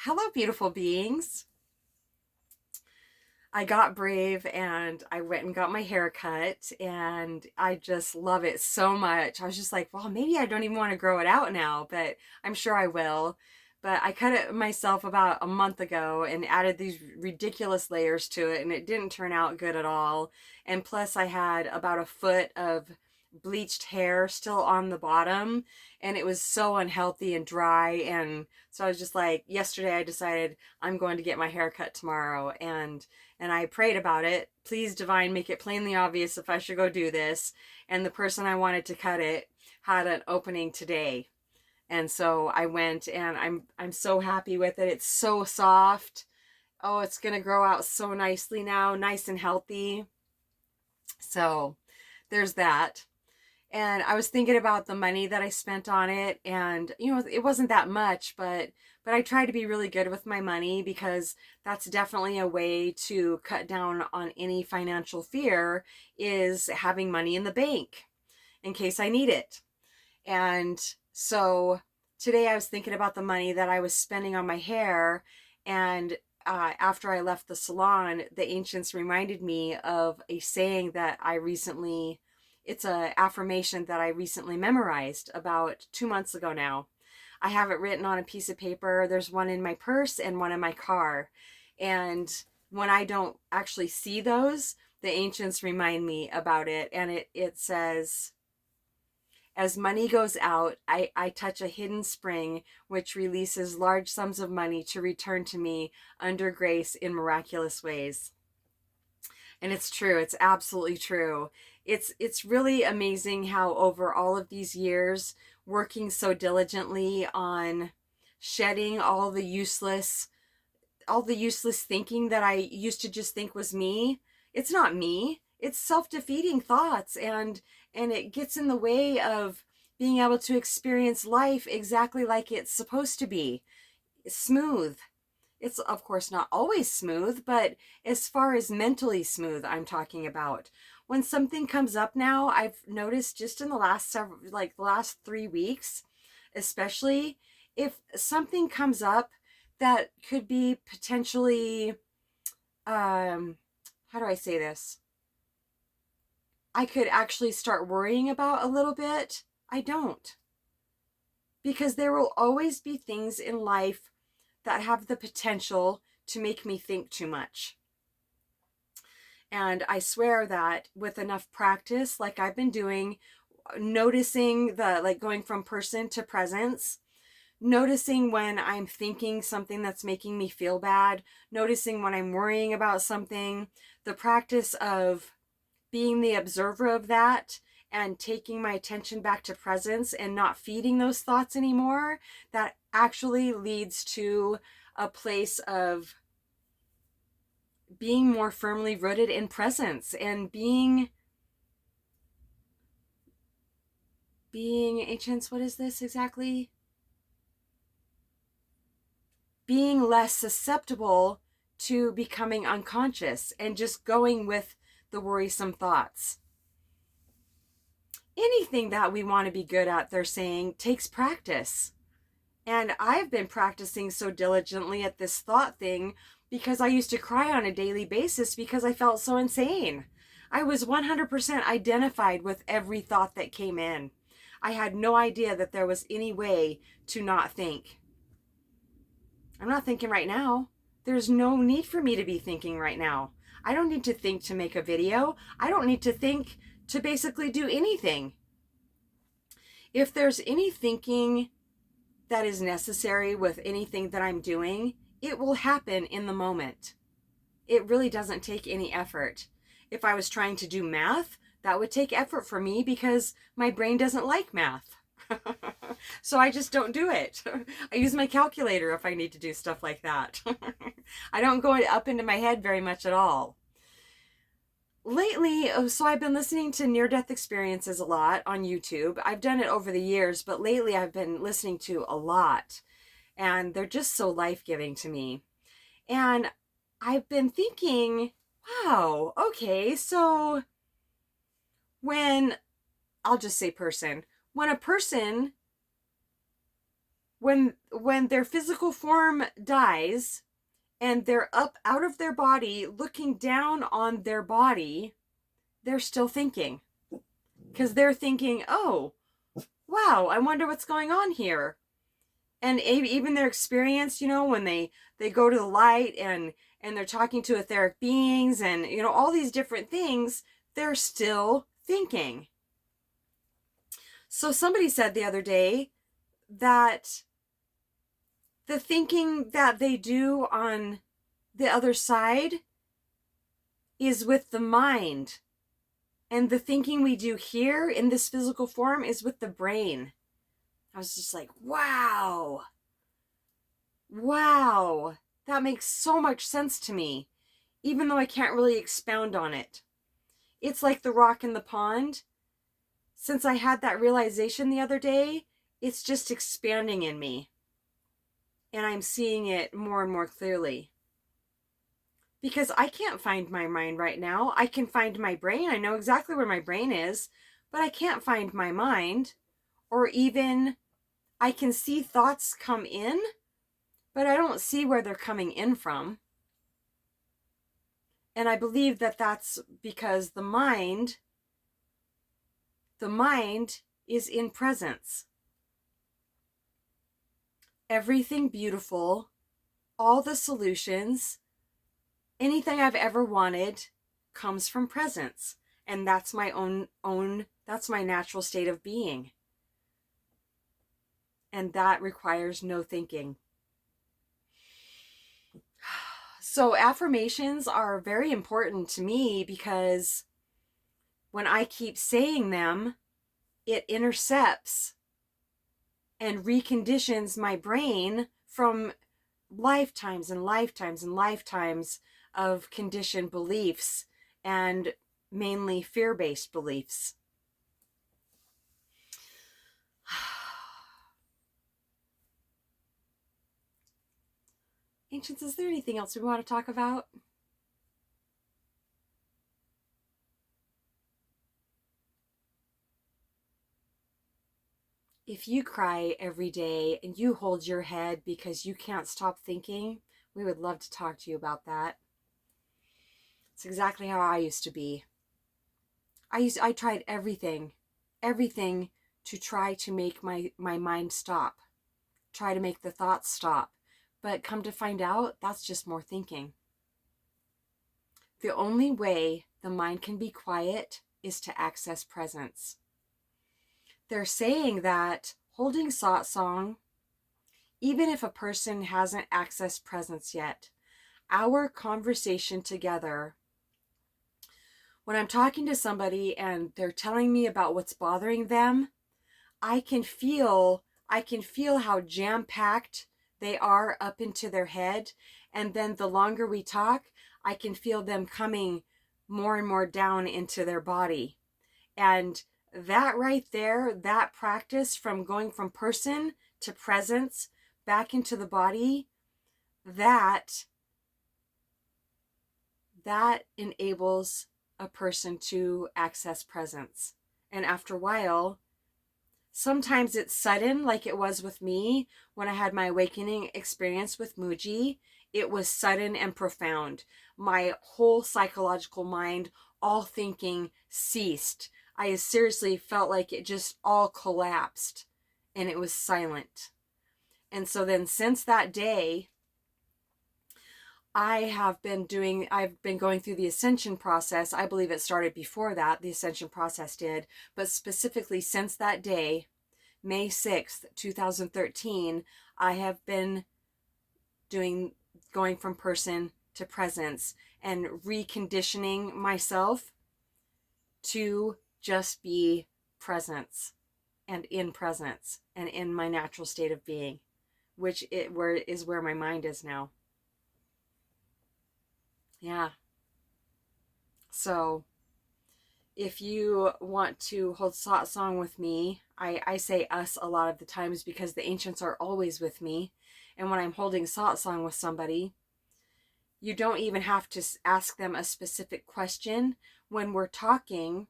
Hello, beautiful beings. I got brave and I went and got my hair cut, and I just love it so much. I was just like, well, maybe I don't even want to grow it out now, but I'm sure I will. But I cut it myself about a month ago and added these ridiculous layers to it, and it didn't turn out good at all. And plus, I had about a foot of bleached hair still on the bottom, and it was so unhealthy and dry. And so I was just like, yesterday I decided I'm going to get my hair cut tomorrow, and I prayed about it. Please, divine, make it plainly obvious if I should go do this. And the person I wanted to cut it had an opening today. And so I went, and I'm so happy with it. It's so soft. Oh, it's going to grow out so nicely now, nice and healthy. So there's that. And I was thinking about the money that I spent on it, and it wasn't that much, but I try to be really good with my money, because that's definitely a way to cut down on any financial fear, is having money in the bank in case I need it. And so today I was thinking about the money that I was spending on my hair, and after I left the salon, the ancients reminded me of a saying that I recently, it's a affirmation that I recently memorized about 2 months ago now. I have it written on a piece of paper. There's one in my purse and one in my car. And when I don't actually see those, the ancients remind me about it. And it says, as money goes out, I touch a hidden spring which releases large sums of money to return to me under grace in miraculous ways. And it's true. It's absolutely true. It's really amazing how over all of these years, working so diligently on shedding all the useless thinking that I used to just think was me. It's not me. It's self-defeating thoughts, and it gets in the way of being able to experience life exactly like it's supposed to be. Smooth. It's of course not always smooth, but as far as mentally smooth, I'm talking about. When something comes up now, I've noticed just in the last the last 3 weeks, especially, if something comes up that could be potentially, how do I say this? I could actually start worrying about a little bit. I don't. Because there will always be things in life that have the potential to make me think too much. And I swear that with enough practice, like I've been doing, noticing going from person to presence, noticing when I'm thinking something that's making me feel bad, noticing when I'm worrying about something, the practice of being the observer of that and taking my attention back to presence and not feeding those thoughts anymore, that actually leads to a place of being more firmly rooted in presence and being ancients, what is this exactly? Being less susceptible to becoming unconscious and just going with the worrisome thoughts. Anything that we want to be good at, they're saying, takes practice. And I've been practicing so diligently at this thought thing because I used to cry on a daily basis because I felt so insane. I was 100% identified with every thought that came in. I had no idea that there was any way to not think. I'm not thinking right now. There's no need for me to be thinking right now. I don't need to think to make a video. I don't need to think to basically do anything. If there's any thinking that is necessary with anything that I'm doing, it will happen in the moment. It really doesn't take any effort. If I was trying to do math, that would take effort for me because my brain doesn't like math. So I just don't do it. I use my calculator if I need to do stuff like that. I don't go up into my head very much at all. Lately, so I've been listening to near-death experiences a lot on YouTube. I've done it over the years, but lately I've been listening to a lot, and they're just so life-giving to me. And I've been thinking, wow, okay, so when, I'll just say person, when a person when their physical form dies and they're up out of their body looking down on their body, they're still thinking, because they're thinking, oh, wow, I wonder what's going on here. And even their experience, when they go to the light and they're talking to etheric beings and all these different things, they're still thinking. So somebody said the other day that the thinking that they do on the other side is with the mind, and the thinking we do here in this physical form is with the brain. I was just like, wow, that makes so much sense to me, even though I can't really expound on it. It's like the rock in the pond. Since I had that realization the other day, it's just expanding in me, and I'm seeing it more and more clearly. Because I can't find my mind right now. I can find my brain. I know exactly where my brain is, but I can't find my mind. Or even I can see thoughts come in, but I don't see where they're coming in from. And I believe that that's because the mind is in presence. Everything beautiful, all the solutions, anything I've ever wanted comes from presence. And that's my that's my natural state of being. And that requires no thinking. So affirmations are very important to me because when I keep saying them, it intercepts and reconditions my brain from lifetimes and lifetimes and lifetimes of conditioned beliefs, and mainly fear-based beliefs. Ancients, is there anything else we want to talk about? If you cry every day and you hold your head because you can't stop thinking, we would love to talk to you about that. It's exactly how I used to be. I tried everything to try to make my mind stop, try to make the thoughts stop. But come to find out, that's just more thinking. The only way the mind can be quiet is to access presence. They're saying that holding satsang, even if a person hasn't accessed presence yet, our conversation together, when I'm talking to somebody and they're telling me about what's bothering them, I can feel how jam-packed they are up into their head. And then the longer we talk, I can feel them coming more and more down into their body. And that right there, that practice from going from person to presence back into the body, that enables a person to access presence. And after a while, sometimes it's sudden, like it was with me when I had my awakening experience with Muji. It was sudden and profound. My whole psychological mind, all thinking ceased. I seriously felt like it just all collapsed and it was silent. And so then since that day, I've been going through the ascension process. I believe it started before that, the ascension process did, but specifically since that day, May 6th, 2013, I have been going from person to presence and reconditioning myself to just be presence and in presence and in my natural state of being, which is where my mind is now. Yeah. So if you want to hold satsang with me, I say us a lot of the times because the ancients are always with me. And when I'm holding satsang with somebody, you don't even have to ask them a specific question. When we're talking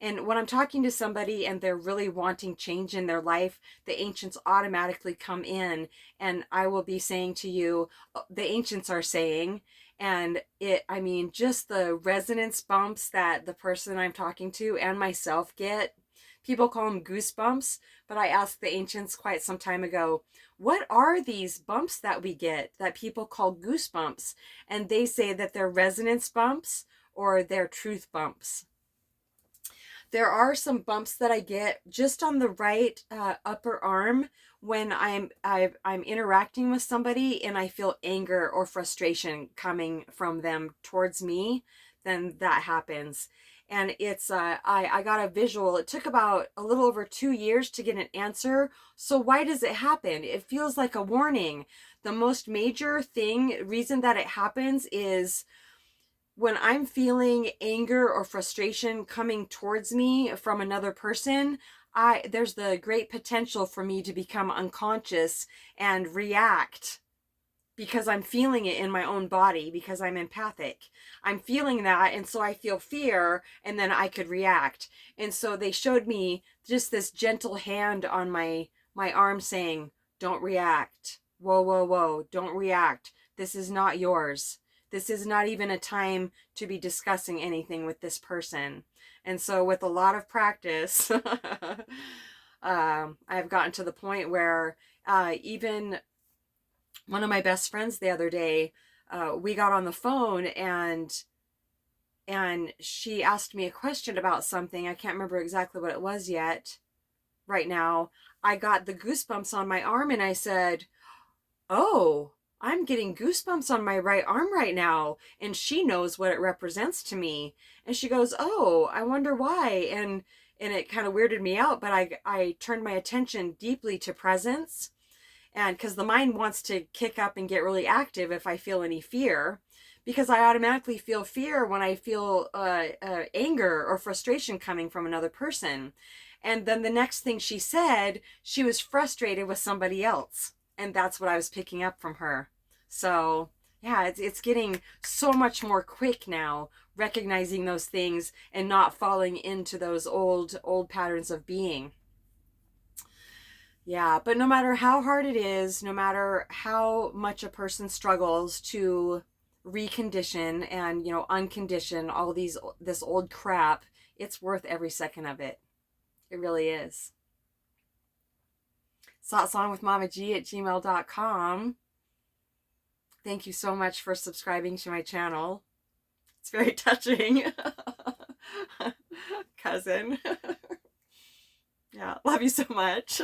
And when I'm talking to somebody and they're really wanting change in their life, the ancients automatically come in, and I will be saying to you, the ancients are saying, and I mean, just the resonance bumps that the person I'm talking to and myself get. People call them goosebumps, but I asked the ancients quite some time ago, what are these bumps that we get that people call goosebumps? And they say that they're resonance bumps or they're truth bumps. There are some bumps that I get just on the right upper arm when I'm interacting with somebody and I feel anger or frustration coming from them towards me. Then that happens. And it's I got a visual. It took about a little over 2 years to get an answer. So why does it happen? It feels like a warning. The most major reason that it happens is when I'm feeling anger or frustration coming towards me from another person, there's the great potential for me to become unconscious and react because I'm feeling it in my own body because I'm empathic. I'm feeling that, and so I feel fear, and then I could react. And so they showed me just this gentle hand on my arm saying, "Don't react. Whoa, whoa, whoa, don't react. This is not yours. This is not even a time to be discussing anything with this person." And so with a lot of practice, I've gotten to the point where even one of my best friends the other day, we got on the phone and she asked me a question about something. I can't remember exactly what it was yet. Right now, I got the goosebumps on my arm and I said, "Oh, I'm getting goosebumps on my right arm right now." And she knows what it represents to me. And she goes, "Oh, I wonder why." And it kind of weirded me out, but I turned my attention deeply to presence. And because the mind wants to kick up and get really active if I feel any fear, because I automatically feel fear when I feel anger or frustration coming from another person. And then the next thing she said, she was frustrated with somebody else. And that's what I was picking up from her. So yeah, it's getting so much more quick now, recognizing those things and not falling into those old patterns of being. Yeah, but no matter how hard it is, no matter how much a person struggles to recondition and, uncondition all this old crap, it's worth every second of it. It really is. SatsongwithmamaG@gmail.com. Thank you so much for subscribing to my channel. It's very touching. Cousin. Yeah, love you so much.